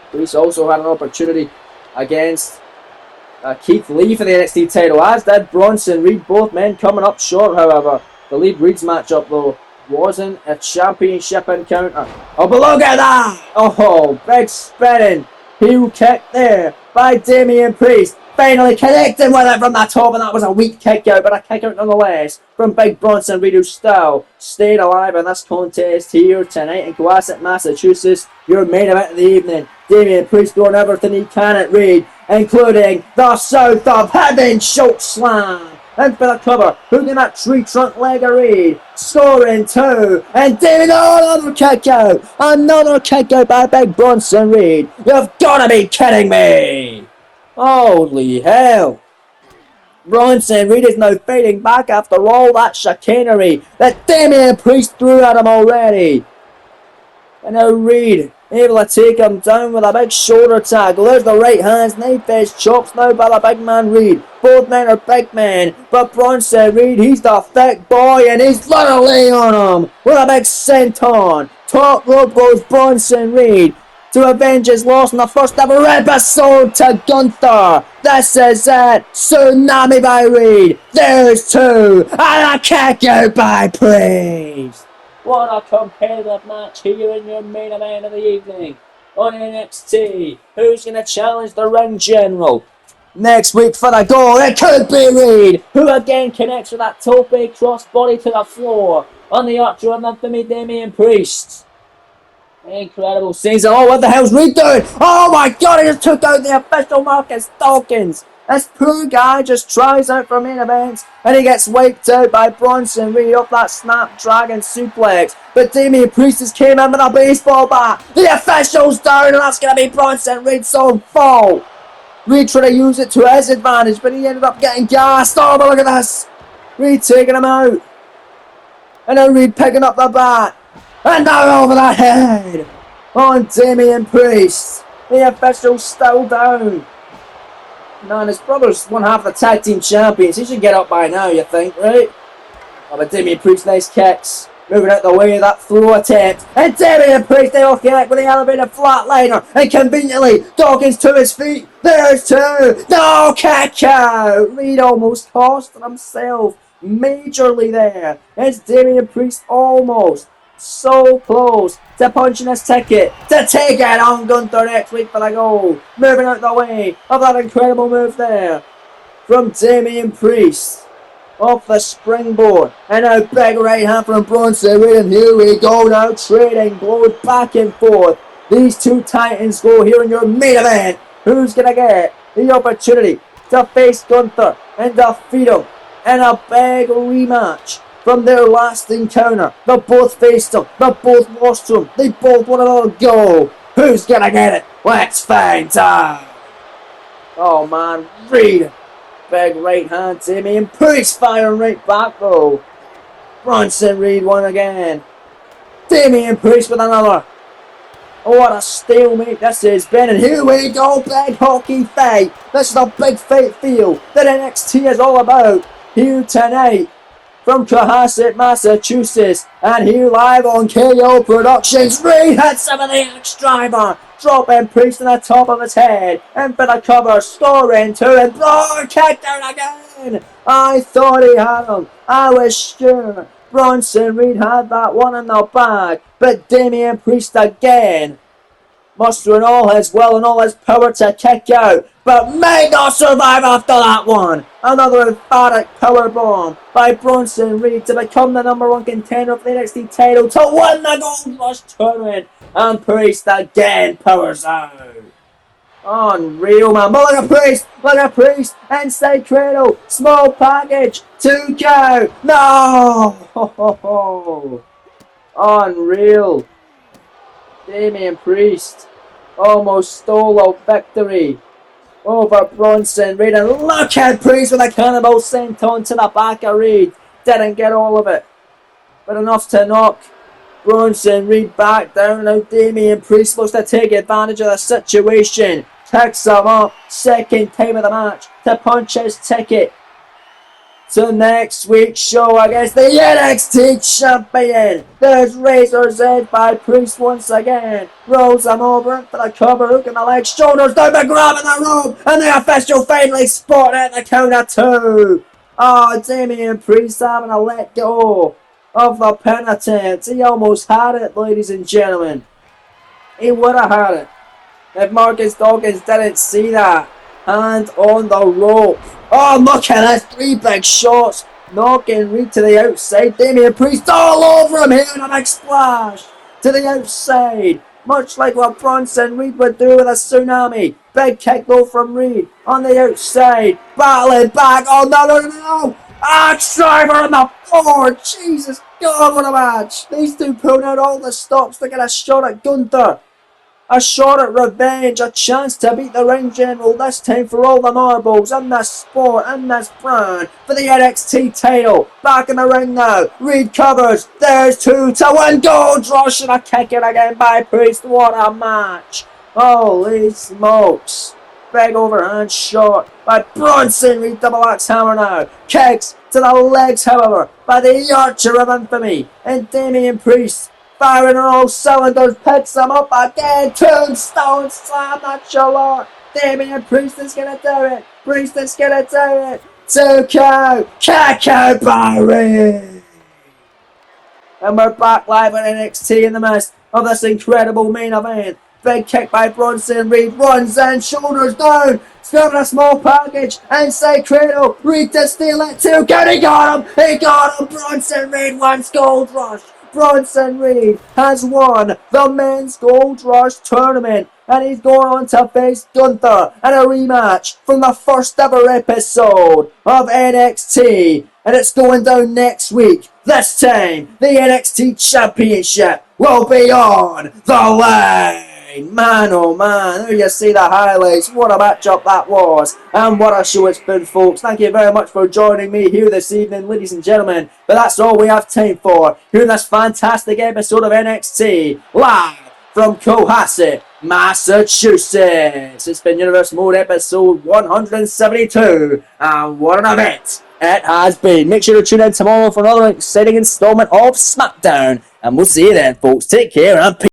Priest also had an opportunity against Keith Lee for the NXT title, as did Bronson Reed. Both men coming up short, however. The Lee Reed's matchup, though, wasn't a championship encounter. Oh, but look at that! Oh, big spinning heel kick there by Damian Priest. Finally connecting with it from the top, and that was a weak kick out, but a kick out nonetheless from Big Bronson Reed, who still stayed alive in this contest here tonight in Cohasset, Massachusetts. Your main event of the evening. Damian Priest doing everything he can at Reed, including the South of Heaven choke slam. And for the cover, hooking that tree trunk leg of Reed, scoring 2, and Damian, another kick out by Big Bronson Reed. You've got to be kidding me! Holy hell! Bronson Reed is now fighting back after all that chicanery that Damian Priest threw at him already. And now Reed able to take him down with a big shoulder tackle. There's the right hands, knife edge chops now by the big man Reed. Both men are big men, but Bronson Reed, he's the thick boy, and he's literally on him with a big senton. Top rope goes Bronson Reed to avenge his loss in the first ever episode to Gunther. This is it. Tsunami by Reed. There's 2. And a kick out by Priest. What a competitive match here in your main event of the evening on NXT. Who's going to challenge the ring general next week for the goal? It could be Reed, who again connects with that tope crossbody to the floor on the Archer of Infamy, Damian Priest. Incredible scenes. Oh, what the hell's Reed doing? Oh my god, he just took out the official Marcus Dawkins. This poor guy just tries out for main events, and he gets wiped out by Bronson Reed off that Snapdragon suplex. But Damian Priest has came in with a baseball bat. The official's down, and that's going to be Bronson Reed's own fault. Reed tried to use it to his advantage, but he ended up getting gassed. Oh, but look at this. Reed taking him out. And now Reed picking up the bat. And now over the head on Damian Priest. The official's still down. Man, his brother's one half the tag team champions. He should get up by now, you think, right? Oh, but Damian Priest, nice kicks. Moving out the way of that throw attempt. And Damian Priest, they off kick with the elevated flatliner. And conveniently, Dawkins to his feet. There's 2. No, kick out. Reed almost cost himself majorly there. It's Damian Priest almost so close to punching his ticket to take it on Gunther next week for the goal. Moving out the way of that incredible move there from Damian Priest off the springboard, and now big right hand from Bronson Reed, and here we go now, trading blows back and forth. These 2 titans go here in your main event. Who's gonna get the opportunity to face Gunther and defeat him in a big rematch from their last encounter. They both faced him, they both lost to him, they both want another go. Who's gonna get it? Let's find out. Oh man, Reed, big right hand Damian Priest firing right back though. Bronson Reed won again. Damian Priest with another. Oh, what a stalemate this has been, and here we go, big hockey fight. This is the big fight feel that NXT is all about here tonight from Cohasset, Massachusetts, and here live on KO Productions. Reed hits some of the X-Driver, dropping Priest on the top of his head, and for the cover, scoring two, and Braun kicked out again. I thought he had him, I was sure. Bronson Reed had that one in the bag, but Damian Priest again, mustering all his will and all his power to kick out, but may not survive after that one. Another emphatic powerbomb by Bronson Reed to become the #1 contender for the NXT title to win the Gold Rush tournament, and Priest again powers out. Unreal, man. But look at Priest, inside cradle, small package, 2 count. No! Unreal. Damian Priest almost stole a victory over Bronson Reed. And look at Priest with a cannibal senton to the back of Reed. Didn't get all of it, but enough to knock Bronson Reed back down. Now Damian Priest looks to take advantage of the situation. Picks him up, second time of the match, to punch his ticket to next week's show against the NXT Champion. There's Razor's Edge by Priest once again. Rolls him over for the cover, hook in the leg, shoulders down, but grabbing the rope, and the official finally spotted at the count of 2. Oh, Damian Priest having to let go of the pin attempt. He almost had it, ladies and gentlemen. He would have had it if Marcus Dawkins didn't see that. Hand on the rope. Oh, look at this. 3 big shots. Knocking Reed to the outside. Damian Priest all over him here in a big splash to the outside. Much like what Bronson Reed would do with a tsunami. Big kick though from Reed on the outside. Battling back. Oh, no. X-Driver on the floor. Jesus God, what a match. These two pulling out all the stops to get a shot at Gunther. A shot at revenge, a chance to beat the ring general, this time for all the marbles in this sport, in this brand, for the NXT title. Back in the ring now, Reed covers, there's 2 to win, Gold Rush, and a kick in again by Priest. What a match. Holy smokes. Big overhand shot by Bronson Reed, double axe hammer now. Kicks to the legs, however, by the Archer of Infamy, and Damian Priest. Firing on all cylinders, picks him up again. Tombstone slam, that's your lot. Damian Priest is gonna do it. Priest is gonna do it. 2 count. Kick out by Reed. And we're back live on NXT in the midst of this incredible main event. Big kick by Bronson Reed. Runs in, shoulders down. Grabbing a small package. Inside cradle. Reed to steal it. 2 count. He got him. Bronson Reed wins Gold Rush. Bronson Reed has won the Men's Gold Rush tournament, and he's going on to face Gunther in a rematch from the first ever episode of NXT, and it's going down next week. This time, the NXT Championship will be on the line. Man, oh man, there you see the highlights. What a matchup that was, and what a show it's been, folks. Thank you very much for joining me here this evening, ladies and gentlemen. But that's all we have time for here in this fantastic episode of NXT, live from Cohasset, Massachusetts. It's been Universe Mode episode 172, and what an event it has been. Make sure to tune in tomorrow for another exciting installment of SmackDown, and we'll see you then, folks. Take care and peace.